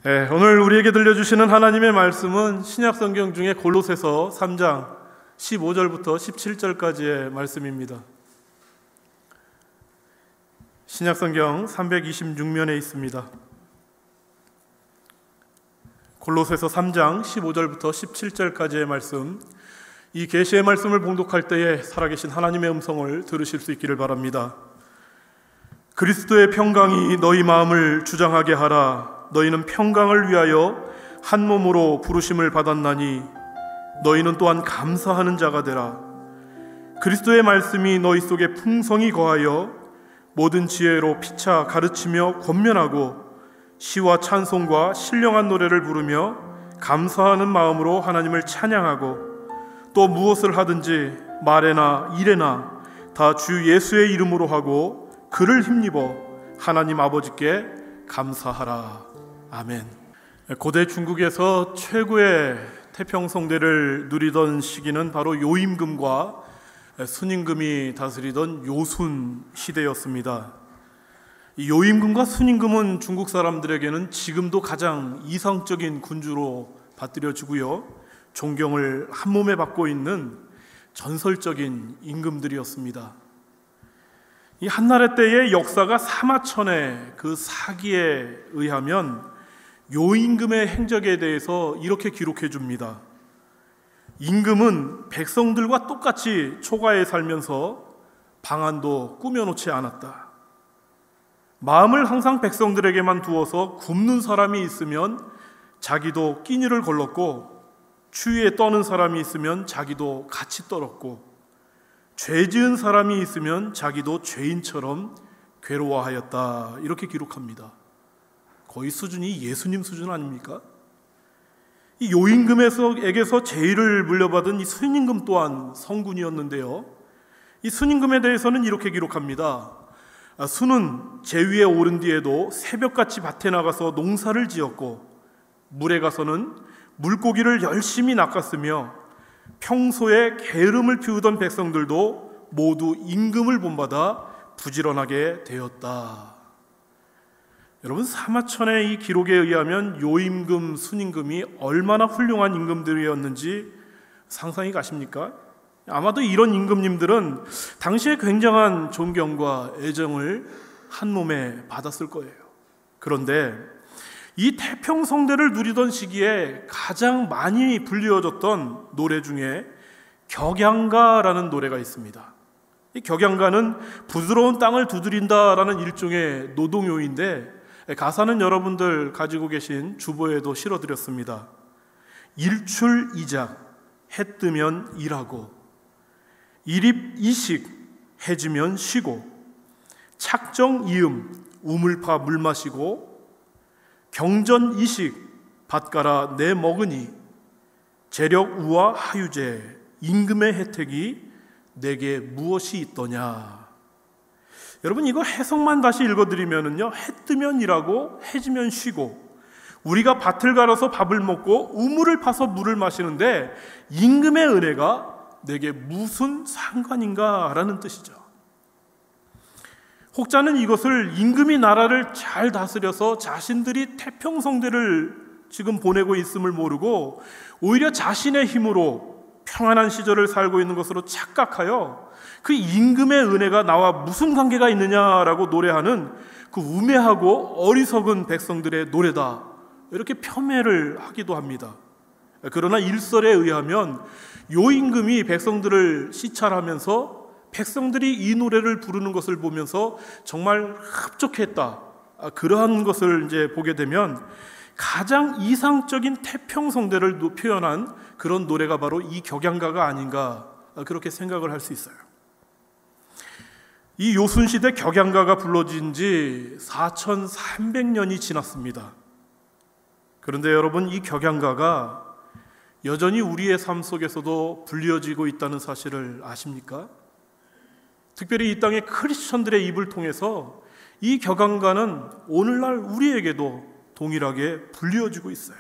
네, 오늘 우리에게 들려주시는 하나님의 말씀은 신약성경 중에 골로새서 3장 15절부터 17절까지의 말씀입니다. 신약성경 326면에 있습니다. 골로새서 3장 15절부터 17절까지의 말씀, 이 계시의 말씀을 봉독할 때에 살아계신 하나님의 음성을 들으실 수 있기를 바랍니다. 그리스도의 평강이 너희 마음을 주장하게 하라. 너희는 평강을 위하여 한 몸으로 부르심을 받았나니 너희는 또한 감사하는 자가 되라. 그리스도의 말씀이 너희 속에 풍성히 거하여 모든 지혜로 피차 가르치며 권면하고 시와 찬송과 신령한 노래를 부르며 감사하는 마음으로 하나님을 찬양하고 또 무엇을 하든지 말에나 일에나 다 주 예수의 이름으로 하고 그를 힘입어 하나님 아버지께 감사하라. 아멘. 고대 중국에서 최고의 태평성대를 누리던 시기는 바로 요임금과 순임금이 다스리던 요순 시대였습니다. 이 요임금과 순임금은 중국 사람들에게는 지금도 가장 이상적인 군주로 받들여지고요, 존경을 한몸에 받고 있는 전설적인 임금들이었습니다. 이 한나라 때의 역사가 사마천의 그 사기에 의하면 요임금의 행적에 대해서 이렇게 기록해 줍니다. 임금은 백성들과 똑같이 초가에 살면서 방안도 꾸며놓지 않았다. 마음을 항상 백성들에게만 두어서 굶는 사람이 있으면 자기도 끼니를 걸렀고, 추위에 떠는 사람이 있으면 자기도 같이 떨었고, 죄 지은 사람이 있으면 자기도 죄인처럼 괴로워하였다. 이렇게 기록합니다. 거의 수준이 예수님 수준 아닙니까? 이 요임금에게서 제의를 물려받은 이 순임금 또한 성군이었는데요, 이 순임금에 대해서는 이렇게 기록합니다. 순은 제위에 오른 뒤에도 새벽같이 밭에 나가서 농사를 지었고, 물에 가서는 물고기를 열심히 낚았으며, 평소에 게으름을 피우던 백성들도 모두 임금을 본받아 부지런하게 되었다. 여러분, 사마천의 이 기록에 의하면 요임금, 순임금이 얼마나 훌륭한 임금들이었는지 상상이 가십니까? 아마도 이런 임금님들은 당시에 굉장한 존경과 애정을 한몸에 받았을 거예요. 그런데 이 태평성대를 누리던 시기에 가장 많이 불리워졌던 노래 중에 격양가라는 노래가 있습니다. 이 격양가는 부드러운 땅을 두드린다라는 일종의 노동요인데, 가사는 여러분들 가지고 계신 주보에도 실어드렸습니다. 일출이작 해 뜨면 일하고, 일입이식 해 지면 쉬고, 착정이음 우물파 물 마시고, 경전이식 밭가라 내 먹으니, 재력우와 하유제 임금의 혜택이 내게 무엇이 있더냐. 여러분, 이거 해석만 다시 읽어드리면요, 해 뜨면 일하고 해 지면 쉬고, 우리가 밭을 갈아서 밥을 먹고 우물을 파서 물을 마시는데 임금의 은혜가 내게 무슨 상관인가 라는 뜻이죠. 혹자는 이것을 임금이 나라를 잘 다스려서 자신들이 태평성대를 지금 보내고 있음을 모르고 오히려 자신의 힘으로 평안한 시절을 살고 있는 것으로 착각하여 그 임금의 은혜가 나와 무슨 관계가 있느냐라고 노래하는 그 우매하고 어리석은 백성들의 노래다, 이렇게 폄훼를 하기도 합니다. 그러나 일설에 의하면 요임금이 백성들을 시찰하면서 백성들이 이 노래를 부르는 것을 보면서 정말 흡족했다, 그러한 것을 이제 보게 되면 가장 이상적인 태평성대를 표현한 그런 노래가 바로 이 격양가가 아닌가, 그렇게 생각을 할 수 있어요. 이 요순시대 격양가가 불러진 지 4300년이 지났습니다. 그런데 여러분, 이 격양가가 여전히 우리의 삶 속에서도 불려지고 있다는 사실을 아십니까? 특별히 이 땅의 크리스천들의 입을 통해서 이 격양가는 오늘날 우리에게도 동일하게 불려지고 있어요.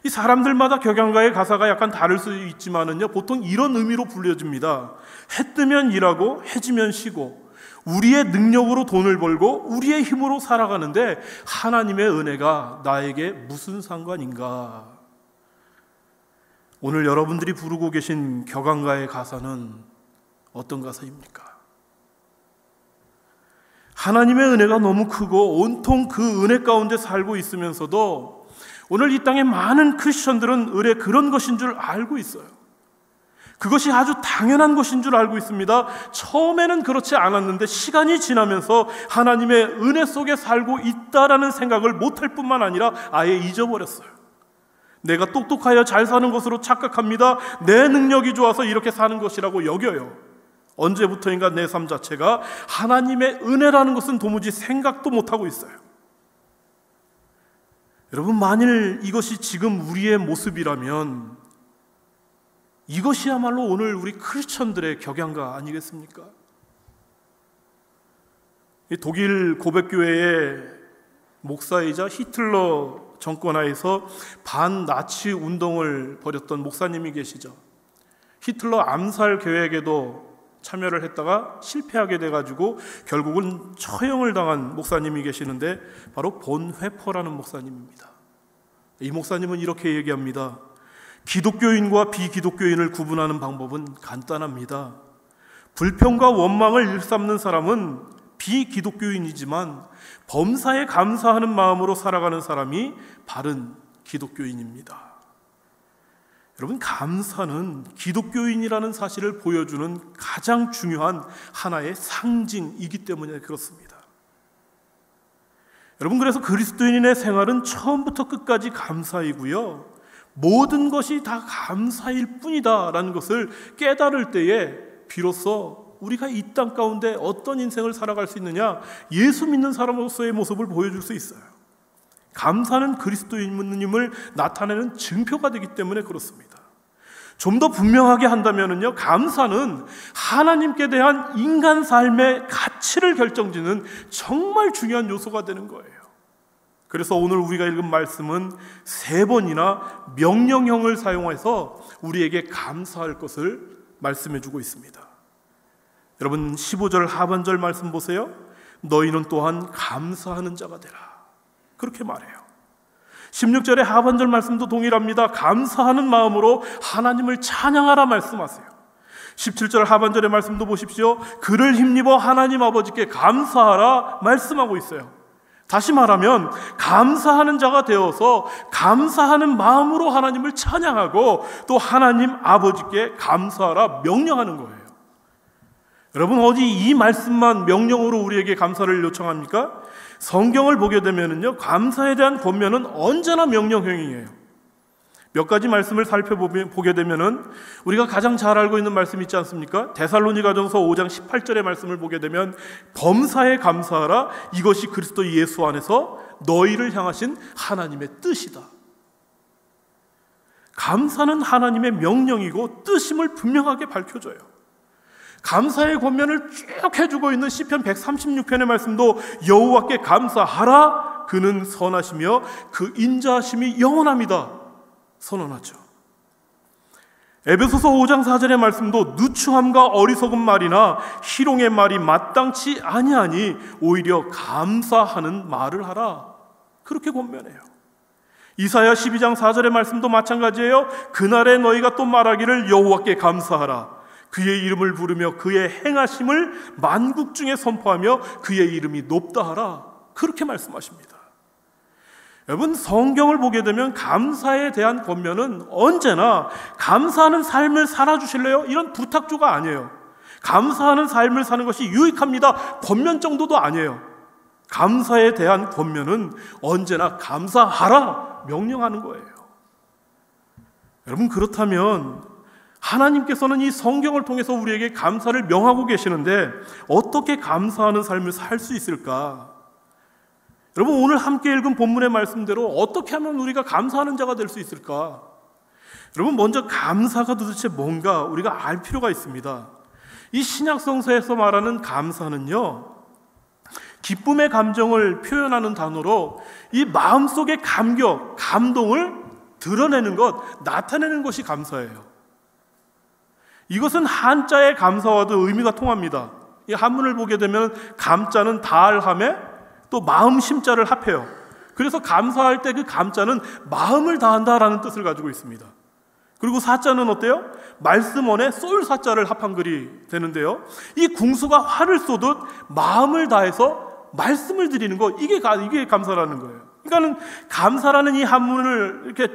이 사람들마다 격양가의 가사가 약간 다를 수 있지만은요, 보통 이런 의미로 불려집니다. 해 뜨면 일하고 해 지면 쉬고, 우리의 능력으로 돈을 벌고 우리의 힘으로 살아가는데 하나님의 은혜가 나에게 무슨 상관인가? 오늘 여러분들이 부르고 계신 격앙가의 가사는 어떤 가사입니까? 하나님의 은혜가 너무 크고 온통 그 은혜 가운데 살고 있으면서도 오늘 이 땅에 많은 크리스천들은 은혜 그런 것인 줄 알고 있어요. 그것이 아주 당연한 것인 줄 알고 있습니다. 처음에는 그렇지 않았는데 시간이 지나면서 하나님의 은혜 속에 살고 있다라는 생각을 못할 뿐만 아니라 아예 잊어버렸어요. 내가 똑똑하여 잘 사는 것으로 착각합니다. 내 능력이 좋아서 이렇게 사는 것이라고 여겨요. 언제부터인가 내 삶 자체가 하나님의 은혜라는 것은 도무지 생각도 못하고 있어요. 여러분, 만일 이것이 지금 우리의 모습이라면 이것이야말로 오늘 우리 크리스천들의 격양가 아니겠습니까? 독일 고백교회의 목사이자 히틀러 정권 하에서 반나치 운동을 벌였던 목사님이 계시죠. 히틀러 암살 계획에도 참여를 했다가 실패하게 돼가지고 결국은 처형을 당한 목사님이 계시는데 바로 본회퍼라는 목사님입니다. 이 목사님은 이렇게 얘기합니다. 기독교인과 비기독교인을 구분하는 방법은 간단합니다. 불평과 원망을 일삼는 사람은 비기독교인이지만 범사에 감사하는 마음으로 살아가는 사람이 바른 기독교인입니다. 여러분, 감사는 기독교인이라는 사실을 보여주는 가장 중요한 하나의 상징이기 때문에 그렇습니다. 여러분, 그래서 그리스도인의 생활은 처음부터 끝까지 감사이고요, 모든 것이 다 감사일 뿐이다라는 것을 깨달을 때에 비로소 우리가 이 땅 가운데 어떤 인생을 살아갈 수 있느냐, 예수 믿는 사람으로서의 모습을 보여줄 수 있어요. 감사는 그리스도인임을 나타내는 증표가 되기 때문에 그렇습니다. 좀 더 분명하게 한다면요, 감사는 하나님께 대한 인간 삶의 가치를 결정짓는 정말 중요한 요소가 되는 거예요. 그래서 오늘 우리가 읽은 말씀은 3번이나 명령형을 사용해서 우리에게 감사할 것을 말씀해 주고 있습니다. 여러분, 15절 하반절 말씀 보세요. 너희는 또한 감사하는 자가 되라, 그렇게 말해요. 16절의 하반절 말씀도 동일합니다. 감사하는 마음으로 하나님을 찬양하라 말씀하세요. 17절 하반절의 말씀도 보십시오. 그를 힘입어 하나님 아버지께 감사하라 말씀하고 있어요. 다시 말하면 감사하는 자가 되어서 감사하는 마음으로 하나님을 찬양하고 또 하나님 아버지께 감사하라 명령하는 거예요. 여러분, 어디 이 말씀만 명령으로 우리에게 감사를 요청합니까? 성경을 보게 되면요, 감사에 대한 권면은 언제나 명령형이에요. 몇 가지 말씀을 살펴보게 되면은 우리가 가장 잘 알고 있는 말씀 있지 않습니까? 데살로니가전서 5장 18절의 말씀을 보게 되면 범사에 감사하라, 이것이 그리스도 예수 안에서 너희를 향하신 하나님의 뜻이다. 감사는 하나님의 명령이고 뜻임을 분명하게 밝혀줘요. 감사의 권면을 쭉 해주고 있는 시편 136편의 말씀도 여호와께 감사하라, 그는 선하시며 그 인자하심이 영원합니다 선언하죠. 에베소서 5장 4절의 말씀도 누추함과 어리석은 말이나 희롱의 말이 마땅치 아니하니 오히려 감사하는 말을 하라, 그렇게 권면해요. 이사야 12장 4절의 말씀도 마찬가지예요. 그날에 너희가 또 말하기를 여호와께 감사하라, 그의 이름을 부르며 그의 행하심을 만국 중에 선포하며 그의 이름이 높다 하라, 그렇게 말씀하십니다. 여러분, 성경을 보게 되면 감사에 대한 권면은 언제나 감사하는 삶을 살아주실래요? 이런 부탁조가 아니에요. 감사하는 삶을 사는 것이 유익합니다, 권면 정도도 아니에요. 감사에 대한 권면은 언제나 감사하라 명령하는 거예요. 여러분, 그렇다면 하나님께서는 이 성경을 통해서 우리에게 감사를 명하고 계시는데 어떻게 감사하는 삶을 살 수 있을까? 여러분, 오늘 함께 읽은 본문의 말씀대로 어떻게 하면 우리가 감사하는 자가 될 수 있을까? 여러분, 먼저 감사가 도대체 뭔가 우리가 알 필요가 있습니다. 이 신약성서에서 말하는 감사는요, 기쁨의 감정을 표현하는 단어로 이 마음속의 감격, 감동을 드러내는 것, 나타내는 것이 감사예요. 이것은 한자의 감사와도 의미가 통합니다. 이 한문을 보게 되면 감자는 다할함에 또 마음 심자를 합해요. 그래서 감사할 때 그 감자는 마음을 다한다라는 뜻을 가지고 있습니다. 그리고 사자는 어때요? 말씀원에 쏠 사자를 합한 글이 되는데요. 이 궁수가 활을 쏘듯 마음을 다해서 말씀을 드리는 거, 이게 감사라는 거예요. 그러니까는 감사라는 이 한문을 이렇게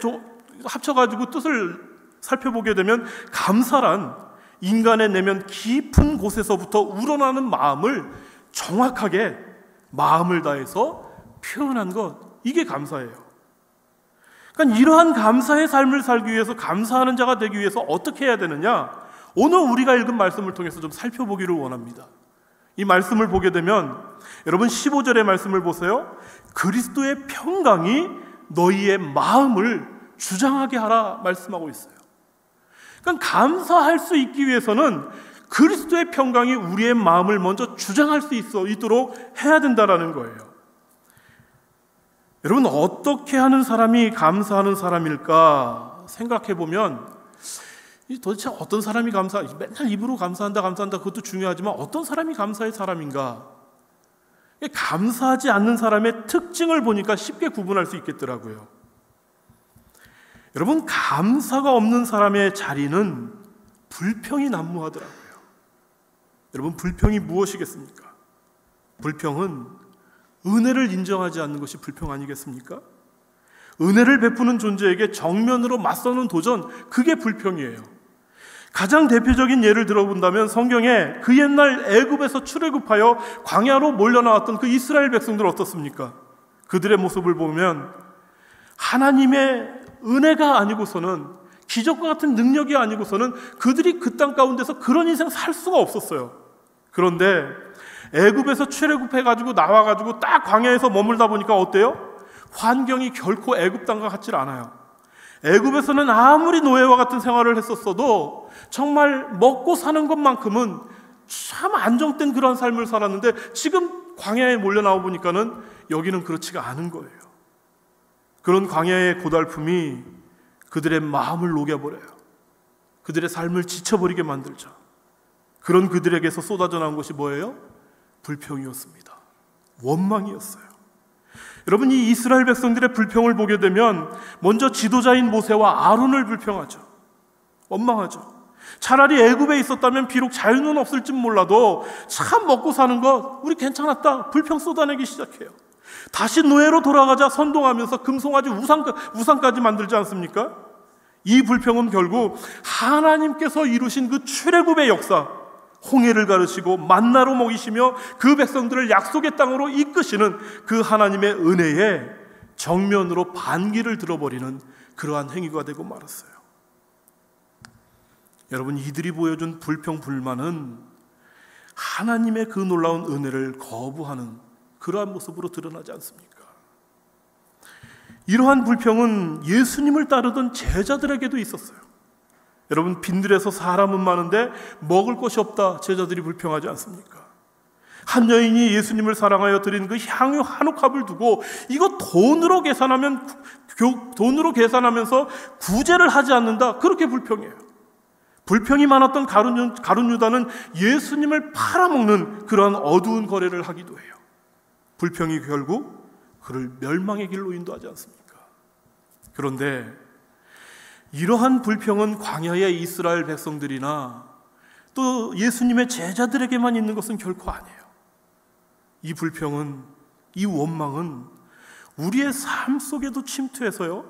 합쳐가지고 뜻을 살펴보게 되면 감사란 인간의 내면 깊은 곳에서부터 우러나는 마음을 정확하게 마음을 다해서 표현한 것, 이게 감사예요. 그러니까 이러한 감사의 삶을 살기 위해서, 감사하는 자가 되기 위해서 어떻게 해야 되느냐? 오늘 우리가 읽은 말씀을 통해서 좀 살펴보기를 원합니다. 이 말씀을 보게 되면 여러분 15절의 말씀을 보세요. 그리스도의 평강이 너희의 마음을 주장하게 하라 말씀하고 있어요. 그러니까 감사할 수 있기 위해서는 그리스도의 평강이 우리의 마음을 먼저 주장할 수 있도록 해야 된다는 거예요. 여러분, 어떻게 하는 사람이 감사하는 사람일까 생각해 보면 도대체 어떤 사람이 맨날 입으로 감사한다 그것도 중요하지만 어떤 사람이 감사의 사람인가? 감사하지 않는 사람의 특징을 보니까 쉽게 구분할 수 있겠더라고요. 여러분, 감사가 없는 사람의 자리는 불평이 난무하더라고요. 여러분, 불평이 무엇이겠습니까? 불평은 은혜를 인정하지 않는 것이 불평 아니겠습니까? 은혜를 베푸는 존재에게 정면으로 맞서는 도전, 그게 불평이에요. 가장 대표적인 예를 들어본다면 성경에 그 옛날 애굽에서 출애굽하여 광야로 몰려나왔던 그 이스라엘 백성들 어떻습니까? 그들의 모습을 보면 하나님의 은혜가 아니고서는, 기적과 같은 능력이 아니고서는 그들이 그 땅 가운데서 그런 인생 살 수가 없었어요. 그런데 애굽에서 출애굽해가지고 나와가지고 딱 광야에서 머물다 보니까 어때요? 환경이 결코 애굽 땅과 같지 않아요. 애굽에서는 아무리 노예와 같은 생활을 했었어도 정말 먹고 사는 것만큼은 참 안정된 그런 삶을 살았는데 지금 광야에 몰려 나와 보니까는 여기는 그렇지가 않은 거예요. 그런 광야의 고달픔이 그들의 마음을 녹여버려요. 그들의 삶을 지쳐버리게 만들죠. 그런 그들에게서 쏟아져 나온 것이 뭐예요? 불평이었습니다. 원망이었어요. 여러분, 이 이스라엘 백성들의 불평을 보게 되면 먼저 지도자인 모세와 아론을 불평하죠. 원망하죠. 차라리 애굽에 있었다면 비록 자유는 없을지 몰라도 참 먹고 사는 것 우리 괜찮았다, 불평 쏟아내기 시작해요. 다시 노예로 돌아가자 선동하면서 금송아지 우상까지 만들지 않습니까? 이 불평은 결국 하나님께서 이루신 그 출애굽의 역사, 홍해를 가르시고 만나로 먹이시며 그 백성들을 약속의 땅으로 이끄시는 그 하나님의 은혜에 정면으로 반기를 들어버리는 그러한 행위가 되고 말았어요. 여러분, 이들이 보여준 불평, 불만은 하나님의 그 놀라운 은혜를 거부하는 그러한 모습으로 드러나지 않습니까? 이러한 불평은 예수님을 따르던 제자들에게도 있었어요. 여러분, 빈들에서 사람은 많은데 먹을 것이 없다, 제자들이 불평하지 않습니까? 한 여인이 예수님을 사랑하여 드린 그 향유 한 옥합을 두고 이거 돈으로 계산하면서 구제를 하지 않는다, 그렇게 불평해요. 불평이 많았던 가룟 유다는 예수님을 팔아먹는 그러한 어두운 거래를 하기도 해요. 불평이 결국 그를 멸망의 길로 인도하지 않습니까? 그런데 이러한 불평은 광야의 이스라엘 백성들이나 또 예수님의 제자들에게만 있는 것은 결코 아니에요. 이 불평은, 이 원망은 우리의 삶 속에도 침투해서요,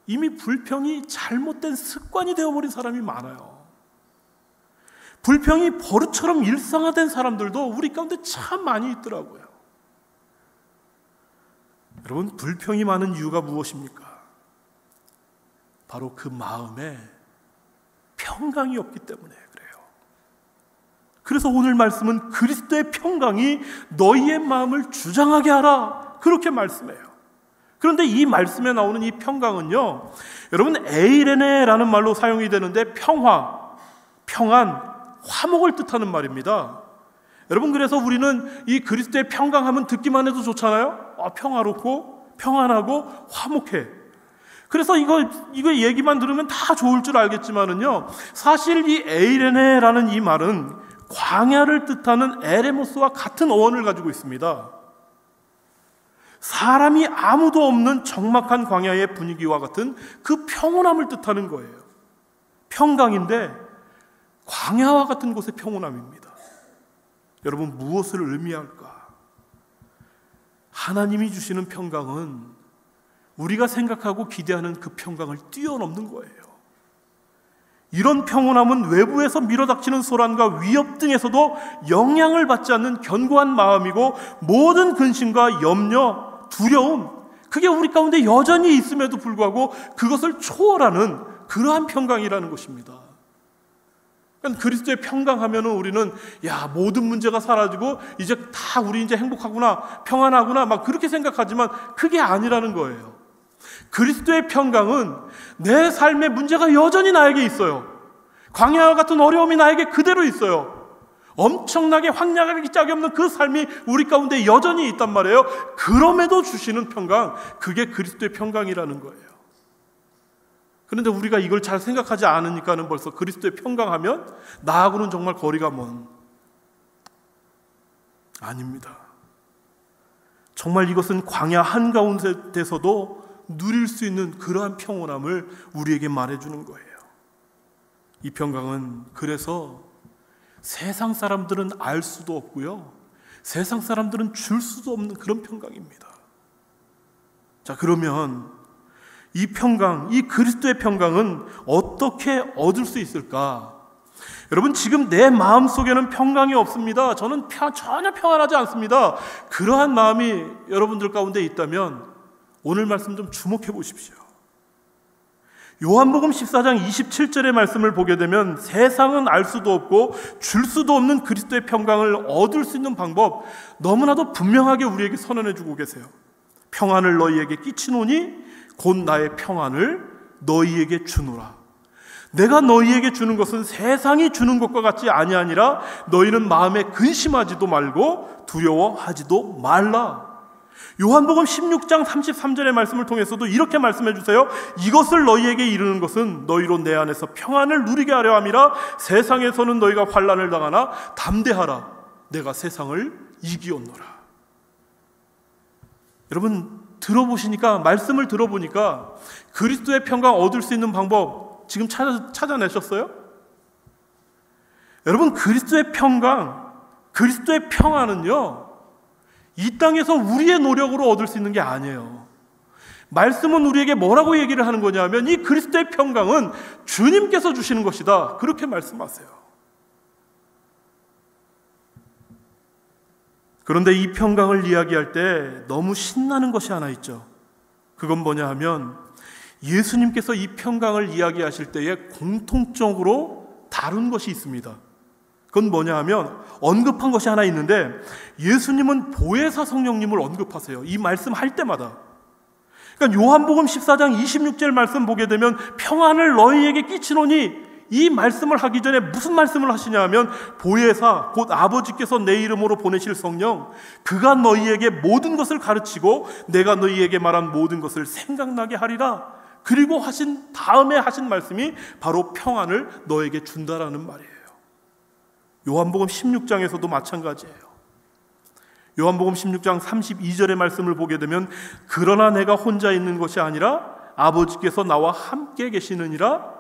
이미 불평이 잘못된 습관이 되어버린 사람이 많아요. 불평이 버릇처럼 일상화된 사람들도 우리 가운데 참 많이 있더라고요. 여러분, 불평이 많은 이유가 무엇입니까? 바로 그 마음에 평강이 없기 때문에 그래요. 그래서 오늘 말씀은 그리스도의 평강이 너희의 마음을 주장하게 하라, 그렇게 말씀해요. 그런데 이 말씀에 나오는 이 평강은요, 여러분, 에이레네라는 말로 사용이 되는데 평화, 평안, 화목을 뜻하는 말입니다. 여러분, 그래서 우리는 이 그리스도의 평강하면 듣기만 해도 좋잖아요. 평화롭고 평안하고 화목해. 그래서 이거 얘기만 들으면 다 좋을 줄 알겠지만은요, 사실 이 에이레네라는 이 말은 광야를 뜻하는 에레모스와 같은 어원을 가지고 있습니다. 사람이 아무도 없는 적막한 광야의 분위기와 같은 그 평온함을 뜻하는 거예요. 평강인데 광야와 같은 곳의 평온함입니다. 여러분, 무엇을 의미할까? 하나님이 주시는 평강은 우리가 생각하고 기대하는 그 평강을 뛰어넘는 거예요. 이런 평온함은 외부에서 밀어닥치는 소란과 위협 등에서도 영향을 받지 않는 견고한 마음이고, 모든 근심과 염려, 두려움, 그게 우리 가운데 여전히 있음에도 불구하고 그것을 초월하는 그러한 평강이라는 것입니다. 그러니까 그리스도의 평강하면은 우리는 모든 문제가 사라지고 이제 다 우리 이제 행복하구나, 평안하구나 막 그렇게 생각하지만 그게 아니라는 거예요. 그리스도의 평강은 내 삶의 문제가 여전히 나에게 있어요. 광야와 같은 어려움이 나에게 그대로 있어요. 엄청나게 황량하기 짝이 없는 그 삶이 우리 가운데 여전히 있단 말이에요. 그럼에도 주시는 평강, 그게 그리스도의 평강이라는 거예요. 그런데 우리가 이걸 잘 생각하지 않으니까는 벌써 그리스도의 평강하면 나하고는 정말 거리가 먼, 아닙니다. 정말 이것은 광야 한가운데서도 누릴 수 있는 그러한 평온함을 우리에게 말해주는 거예요. 이 평강은 그래서 세상 사람들은 알 수도 없고요, 세상 사람들은 줄 수도 없는 그런 평강입니다. 자, 그러면 이 평강, 이 그리스도의 평강은 어떻게 얻을 수 있을까? 여러분, 지금 내 마음속에는 평강이 없습니다. 저는 전혀 평안하지 않습니다. 그러한 마음이 여러분들 가운데 있다면 오늘 말씀 좀 주목해 보십시오. 요한복음 14장 27절의 말씀을 보게 되면 세상은 알 수도 없고 줄 수도 없는 그리스도의 평강을 얻을 수 있는 방법, 너무나도 분명하게 우리에게 선언해 주고 계세요. 평안을 너희에게 끼치노니 곧 나의 평안을 너희에게 주노라. 내가 너희에게 주는 것은 세상이 주는 것과 같이 아니하니라. 너희는 마음에 근심하지도 말고 두려워하지도 말라. 요한복음 16장 33절의 말씀을 통해서도 이렇게 말씀해 주세요. 이것을 너희에게 이르는 것은 너희로 내 안에서 평안을 누리게 하려 함이라. 세상에서는 너희가 환난을 당하나 담대하라. 내가 세상을 이기었노라. 여러분, 들어보시니까, 말씀을 들어보니까 그리스도의 평강 얻을 수 있는 방법 지금 찾아내셨어요? 여러분, 그리스도의 평강, 그리스도의 평안은요, 이 땅에서 우리의 노력으로 얻을 수 있는 게 아니에요. 말씀은 우리에게 뭐라고 얘기를 하는 거냐면 이 그리스도의 평강은 주님께서 주시는 것이다, 그렇게 말씀하세요. 그런데 이 평강을 이야기할 때 너무 신나는 것이 하나 있죠. 그건 뭐냐 하면 예수님께서 이 평강을 이야기하실 때에 공통적으로 다룬 것이 있습니다. 그건 뭐냐 하면 언급한 것이 하나 있는데, 예수님은 보혜사 성령님을 언급하세요. 이 말씀할 때마다. 그러니까 요한복음 14장 26절 말씀 보게 되면 평안을 너희에게 끼치노니, 이 말씀을 하기 전에 무슨 말씀을 하시냐 하면 보혜사, 곧 아버지께서 내 이름으로 보내실 성령, 그가 너희에게 모든 것을 가르치고 내가 너희에게 말한 모든 것을 생각나게 하리라. 그리고 다음에 하신 말씀이 바로 평안을 너에게 준다라는 말이에요. 요한복음 16장에서도 마찬가지예요. 요한복음 16장 32절의 말씀을 보게 되면 그러나 내가 혼자 있는 것이 아니라 아버지께서 나와 함께 계시느니라.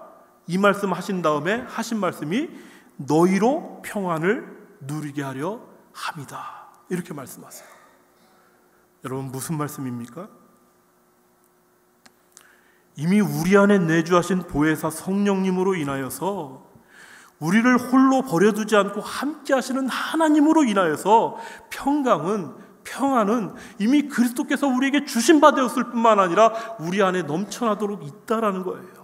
이 말씀 하신 다음에 하신 말씀이 너희로 평안을 누리게 하려 함이다, 이렇게 말씀하세요. 여러분, 무슨 말씀입니까? 이미 우리 안에 내주하신 보혜사 성령님으로 인하여서 우리를 홀로 버려두지 않고 함께 하시는 하나님으로 인하여서 평안은 이미 그리스도께서 우리에게 주신 바 되었을 뿐만 아니라 우리 안에 넘쳐나도록 있다라는 거예요.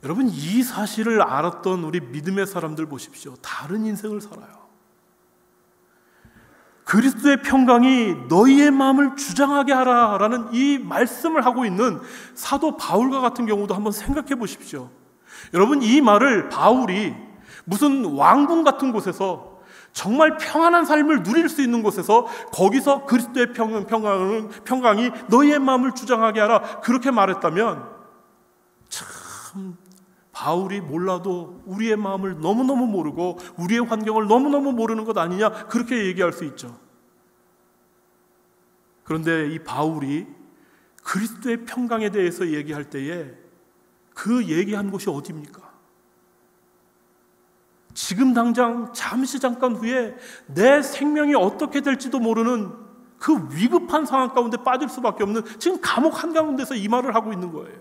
여러분, 이 사실을 알았던 우리 믿음의 사람들 보십시오. 다른 인생을 살아요. 그리스도의 평강이 너희의 마음을 주장하게 하라라는 이 말씀을 하고 있는 사도 바울과 같은 경우도 한번 생각해 보십시오. 여러분, 이 말을 바울이 무슨 왕궁 같은 곳에서 정말 평안한 삶을 누릴 수 있는 곳에서 거기서 그리스도의 평강이 너희의 마음을 주장하게 하라, 그렇게 말했다면 참 바울이 몰라도 우리의 마음을 너무너무 모르고 우리의 환경을 너무너무 모르는 것 아니냐, 그렇게 얘기할 수 있죠. 그런데 이 바울이 그리스도의 평강에 대해서 얘기할 때에 그 얘기한 곳이 어디입니까? 지금 당장 잠시 잠깐 후에 내 생명이 어떻게 될지도 모르는 그 위급한 상황 가운데 빠질 수밖에 없는 지금 감옥 한가운데서 이 말을 하고 있는 거예요.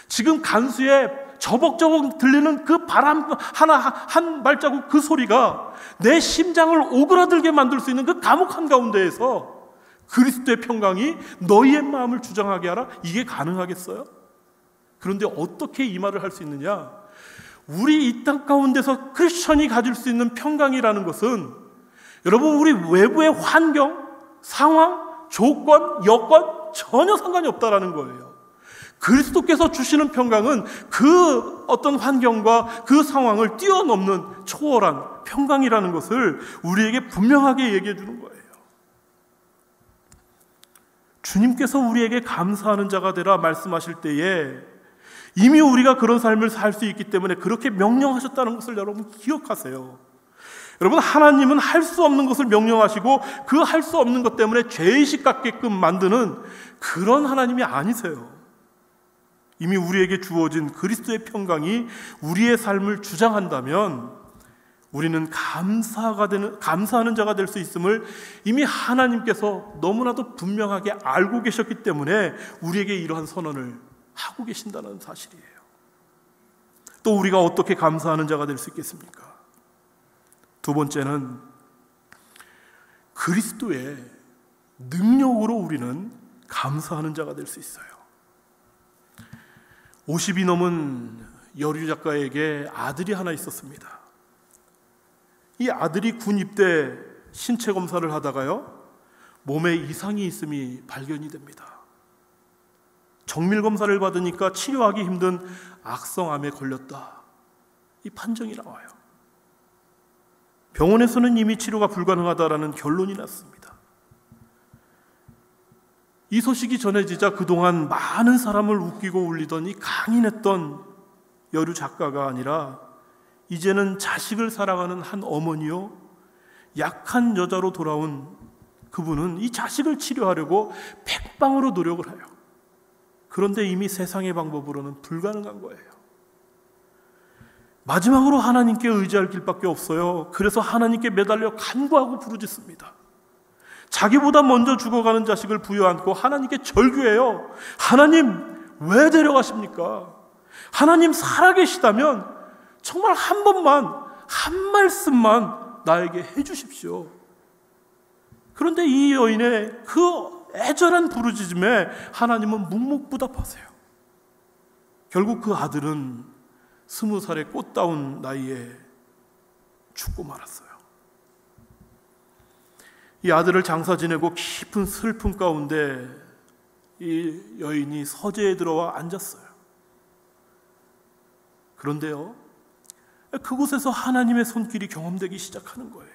지금 간수에 저벅저벅 들리는 그 바람 하나 한 발자국 그 소리가 내 심장을 오그라들게 만들 수 있는 그 감옥 한가운데에서 그리스도의 평강이 너희의 마음을 주장하게 하라, 이게 가능하겠어요? 그런데 어떻게 이 말을 할 수 있느냐? 우리 이 땅 가운데서 크리스천이 가질 수 있는 평강이라는 것은 여러분, 우리 외부의 환경, 상황, 조건, 여건 전혀 상관이 없다라는 거예요. 그리스도께서 주시는 평강은 그 어떤 환경과 그 상황을 뛰어넘는 초월한 평강이라는 것을 우리에게 분명하게 얘기해 주는 거예요. 주님께서 우리에게 감사하는 자가 되라 말씀하실 때에 이미 우리가 그런 삶을 살 수 있기 때문에 그렇게 명령하셨다는 것을 여러분 기억하세요. 여러분, 하나님은 할 수 없는 것을 명령하시고 그 할 수 없는 것 때문에 죄의식 갖게끔 만드는 그런 하나님이 아니세요. 이미 우리에게 주어진 그리스도의 평강이 우리의 삶을 주장한다면 우리는 감사하는 자가 될 수 있음을 이미 하나님께서 너무나도 분명하게 알고 계셨기 때문에 우리에게 이러한 선언을 하고 계신다는 사실이에요. 또 우리가 어떻게 감사하는 자가 될 수 있겠습니까? 두 번째는 그리스도의 능력으로 우리는 감사하는 자가 될 수 있어요. 50이 넘은 여류 작가에게 아들이 하나 있었습니다. 이 아들이 군 입대 신체 검사를 하다가요, 몸에 이상이 있음이 발견이 됩니다. 정밀 검사를 받으니까 치료하기 힘든 악성암에 걸렸다, 이 판정이 나와요. 병원에서는 이미 치료가 불가능하다라는 결론이 났습니다. 이 소식이 전해지자 그동안 많은 사람을 웃기고 울리던 이 강인했던 여류 작가가 아니라 이제는 자식을 사랑하는 한 어머니요, 약한 여자로 돌아온 그분은 이 자식을 치료하려고 백방으로 노력을 해요. 그런데 이미 세상의 방법으로는 불가능한 거예요. 마지막으로 하나님께 의지할 길밖에 없어요. 그래서 하나님께 매달려 간구하고 부르짖습니다. 자기보다 먼저 죽어가는 자식을 부여안고 하나님께 절규해요. 하나님, 왜 데려가십니까? 하나님 살아계시다면 정말 한 번만, 한 말씀만 나에게 해주십시오. 그런데 이 여인의 그 애절한 부르짖음에 하나님은 묵묵부답하세요. 결국 그 아들은 20살의 꽃다운 나이에 죽고 말았어요. 이 아들을 장사 지내고 깊은 슬픔 가운데 이 여인이 서재에 들어와 앉았어요. 그런데요, 그곳에서 하나님의 손길이 경험되기 시작하는 거예요.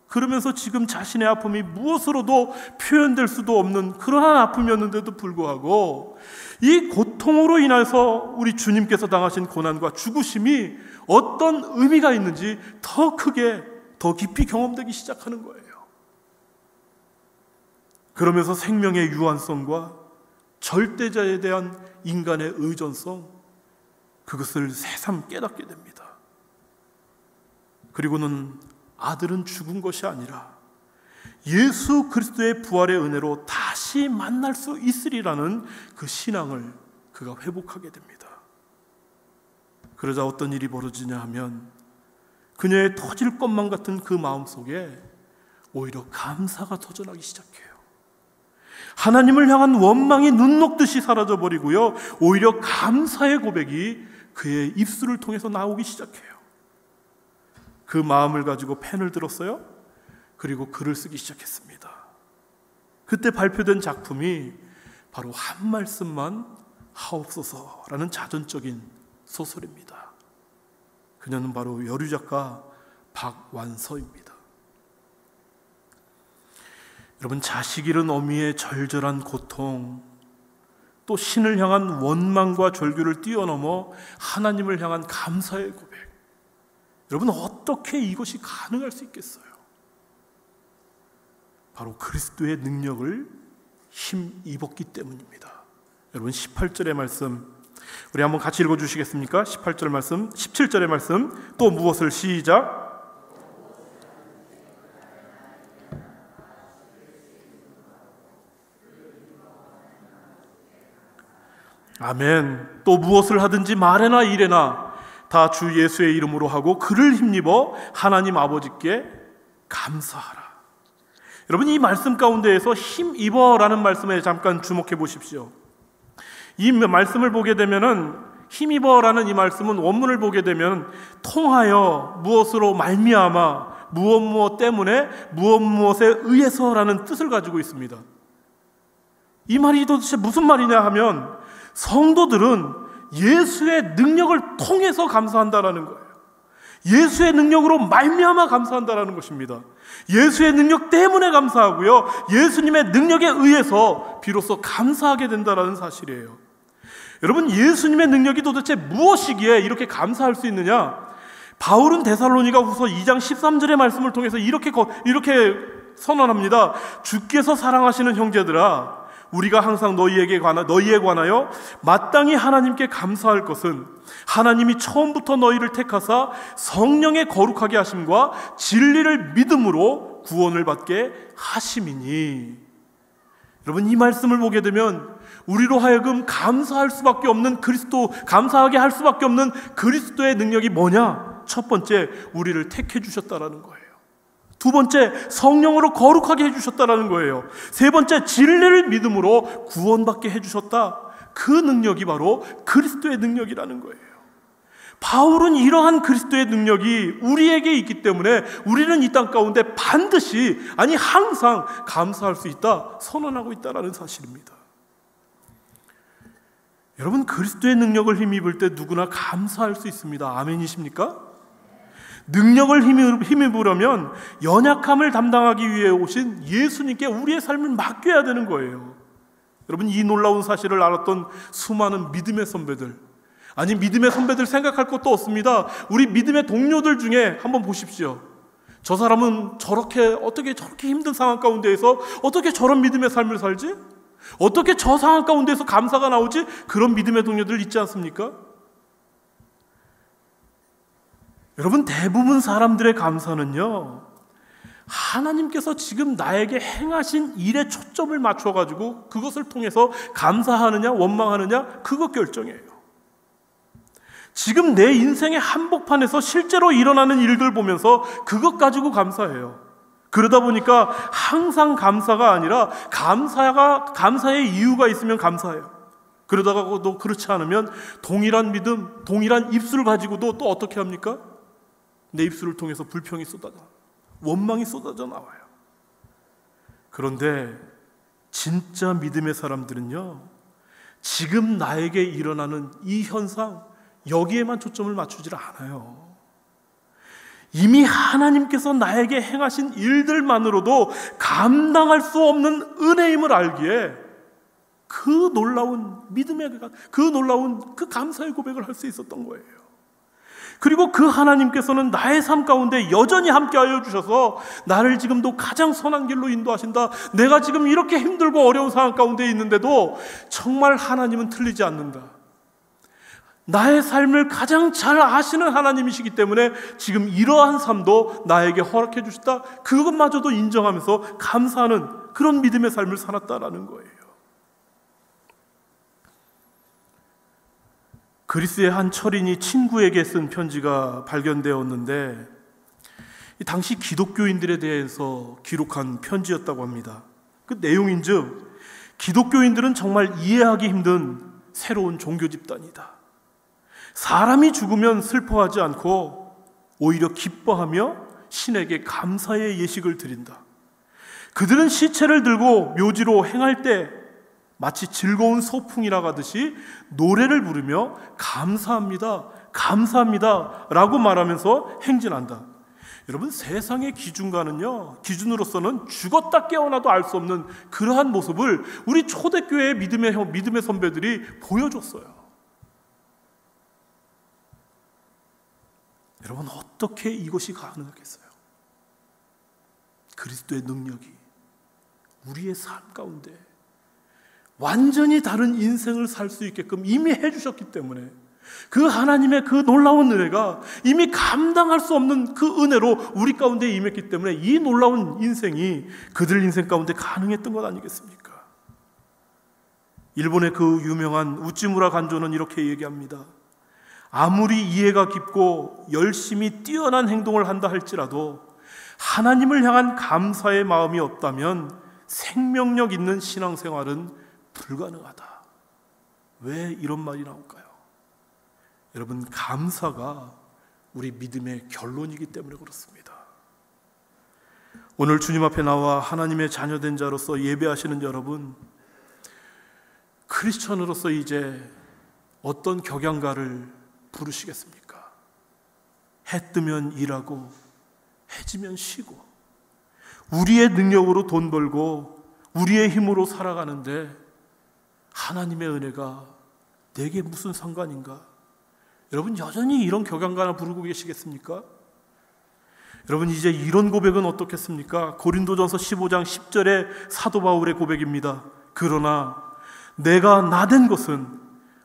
그러면서 지금 자신의 아픔이 무엇으로도 표현될 수도 없는 그러한 아픔이었는데도 불구하고 이 고통으로 인해서 우리 주님께서 당하신 고난과 죽으심이 어떤 의미가 있는지 더 크게, 더 깊이 경험되기 시작하는 거예요. 그러면서 생명의 유한성과 절대자에 대한 인간의 의존성, 그것을 새삼 깨닫게 됩니다. 그리고는 아들은 죽은 것이 아니라 예수 그리스도의 부활의 은혜로 다시 만날 수 있으리라는 그 신앙을 그가 회복하게 됩니다. 그러자 어떤 일이 벌어지냐 하면 그녀의 터질 것만 같은 그 마음속에 오히려 감사가 터져나기 시작해요. 하나님을 향한 원망이 눈 녹듯이 사라져버리고요, 오히려 감사의 고백이 그의 입술을 통해서 나오기 시작해요. 그 마음을 가지고 펜을 들었어요. 그리고 글을 쓰기 시작했습니다. 그때 발표된 작품이 바로 한 말씀만 하옵소서라는 자전적인 소설입니다. 그녀는 바로 여류 작가 박완서입니다. 여러분, 자식 잃은 어미의 절절한 고통, 또 신을 향한 원망과 절규를 뛰어넘어 하나님을 향한 감사의 고백. 여러분, 어떻게 이것이 가능할 수 있겠어요? 바로 그리스도의 능력을 힘입었기 때문입니다. 여러분, 18절의 말씀 우리 한번 같이 읽어주시겠습니까? 18절 말씀, 17절의 말씀. 또 무엇을 시작. 아멘. 또 무엇을 하든지 말에나 이래나 다 주 예수의 이름으로 하고 그를 힘입어 하나님 아버지께 감사하라. 여러분, 이 말씀 가운데에서 힘입어라는 말씀에 잠깐 주목해 보십시오. 이 말씀을 보게 되면은 힘입어라는 이 말씀은 원문을 보게 되면 통하여 무엇으로 말미암아 무엇 때문에 무엇에 의해서라는 뜻을 가지고 있습니다. 이 말이 도대체 무슨 말이냐 하면 성도들은 예수의 능력을 통해서 감사한다라는 거예요. 예수의 능력으로 말미암아 감사한다라는 것입니다. 예수의 능력 때문에 감사하고요, 예수님의 능력에 의해서 비로소 감사하게 된다라는 사실이에요. 여러분, 예수님의 능력이 도대체 무엇이기에 이렇게 감사할 수 있느냐? 바울은 데살로니가 후서 2장 13절의 말씀을 통해서 이렇게 선언합니다. 주께서 사랑하시는 형제들아, 우리가 항상 너희에 관하여 마땅히 하나님께 감사할 것은 하나님이 처음부터 너희를 택하사 성령의 거룩하게 하심과 진리를 믿음으로 구원을 받게 하심이니. 여러분, 이 말씀을 보게 되면 우리로 하여금 감사할 수밖에 없는 감사하게 할 수밖에 없는 그리스도의 능력이 뭐냐? 첫 번째, 우리를 택해 주셨다라는 거예요. 두 번째, 성령으로 거룩하게 해주셨다라는 거예요. 세 번째, 진리를 믿음으로 구원받게 해주셨다. 그 능력이 바로 그리스도의 능력이라는 거예요. 바울은 이러한 그리스도의 능력이 우리에게 있기 때문에 우리는 이 땅 가운데 반드시, 아니 항상 감사할 수 있다 선언하고 있다는 사실입니다. 여러분, 그리스도의 능력을 힘입을 때 누구나 감사할 수 있습니다. 아멘이십니까? 능력을 힘입으려면 연약함을 담당하기 위해 오신 예수님께 우리의 삶을 맡겨야 되는 거예요. 여러분, 이 놀라운 사실을 알았던 수많은 믿음의 선배들, 아니 믿음의 선배들 생각할 것도 없습니다. 우리 믿음의 동료들 중에 한번 보십시오. 저 사람은 어떻게 저렇게 힘든 상황 가운데에서 어떻게 저런 믿음의 삶을 살지? 어떻게 저 상황 가운데에서 감사가 나오지? 그런 믿음의 동료들 있지 않습니까? 여러분, 대부분 사람들의 감사는요, 하나님께서 지금 나에게 행하신 일에 초점을 맞춰가지고 그것을 통해서 감사하느냐 원망하느냐, 그것 결정이에요. 지금 내 인생의 한복판에서 실제로 일어나는 일들 보면서 그것 가지고 감사해요. 그러다 보니까 항상 감사가 아니라 감사의 이유가 있으면 감사해요. 그러다가도 그렇지 않으면 동일한 믿음, 동일한 입술을 가지고도 또 어떻게 합니까? 내 입술을 통해서 불평이 원망이 쏟아져 나와요. 그런데 진짜 믿음의 사람들은요, 지금 나에게 일어나는 이 현상, 여기에만 초점을 맞추질 않아요. 이미 하나님께서 나에게 행하신 일들만으로도 감당할 수 없는 은혜임을 알기에 그 놀라운 그 감사의 고백을 할 수 있었던 거예요. 그리고 그 하나님께서는 나의 삶 가운데 여전히 함께하여 주셔서 나를 지금도 가장 선한 길로 인도하신다. 내가 지금 이렇게 힘들고 어려운 상황 가운데 있는데도 정말 하나님은 틀리지 않는다. 나의 삶을 가장 잘 아시는 하나님이시기 때문에 지금 이러한 삶도 나에게 허락해 주셨다. 그것마저도 인정하면서 감사하는 그런 믿음의 삶을 살았다라는 거예요. 그리스의 한 철인이 친구에게 쓴 편지가 발견되었는데, 당시 기독교인들에 대해서 기록한 편지였다고 합니다. 그 내용인즉 기독교인들은 정말 이해하기 힘든 새로운 종교 집단이다. 사람이 죽으면 슬퍼하지 않고 오히려 기뻐하며 신에게 감사의 예식을 드린다. 그들은 시체를 들고 묘지로 행할 때 마치 즐거운 소풍이라 가듯이 노래를 부르며 감사합니다, 감사합니다 라고 말하면서 행진한다. 여러분, 세상의 기준으로서는 죽었다 깨어나도 알 수 없는 그러한 모습을 우리 초대교회의 믿음의 선배들이 보여줬어요. 여러분, 어떻게 이것이 가능하겠어요? 그리스도의 능력이 우리의 삶 가운데 완전히 다른 인생을 살 수 있게끔 이미 해주셨기 때문에, 그 하나님의 그 놀라운 은혜가 이미 감당할 수 없는 그 은혜로 우리 가운데 임했기 때문에 이 놀라운 인생이 그들 인생 가운데 가능했던 것 아니겠습니까? 일본의 그 유명한 우찌무라 간조는 이렇게 얘기합니다. 아무리 이해가 깊고 열심히 뛰어난 행동을 한다 할지라도 하나님을 향한 감사의 마음이 없다면 생명력 있는 신앙생활은 불가능하다. 왜 이런 말이 나올까요? 여러분, 감사가 우리 믿음의 결론이기 때문에 그렇습니다. 오늘 주님 앞에 나와 하나님의 자녀된 자로서 예배하시는 여러분, 크리스천으로서 이제 어떤 격양가를 부르시겠습니까? 해 뜨면 일하고 해 지면 쉬고, 우리의 능력으로 돈 벌고 우리의 힘으로 살아가는데 하나님의 은혜가 내게 무슨 상관인가? 여러분, 여전히 이런 격양가나 부르고 계시겠습니까? 여러분, 이제 이런 고백은 어떻겠습니까? 고린도전서 15장 10절의 사도 바울의 고백입니다. 그러나 내가 나된 것은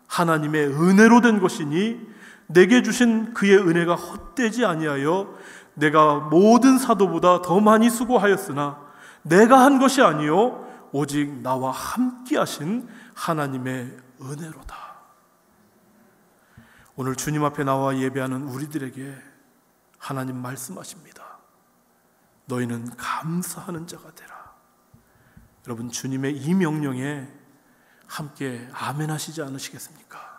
하나님의 은혜로 된 것이니 내게 주신 그의 은혜가 헛되지 아니하여 내가 모든 사도보다 더 많이 수고하였으나 내가 한 것이 아니요 오직 나와 함께 하신 하나님의 은혜로다. 오늘 주님 앞에 나와 예배하는 우리들에게 하나님 말씀하십니다. 너희는 감사하는 자가 되라. 여러분, 주님의 이 명령에 함께 아멘 하시지 않으시겠습니까?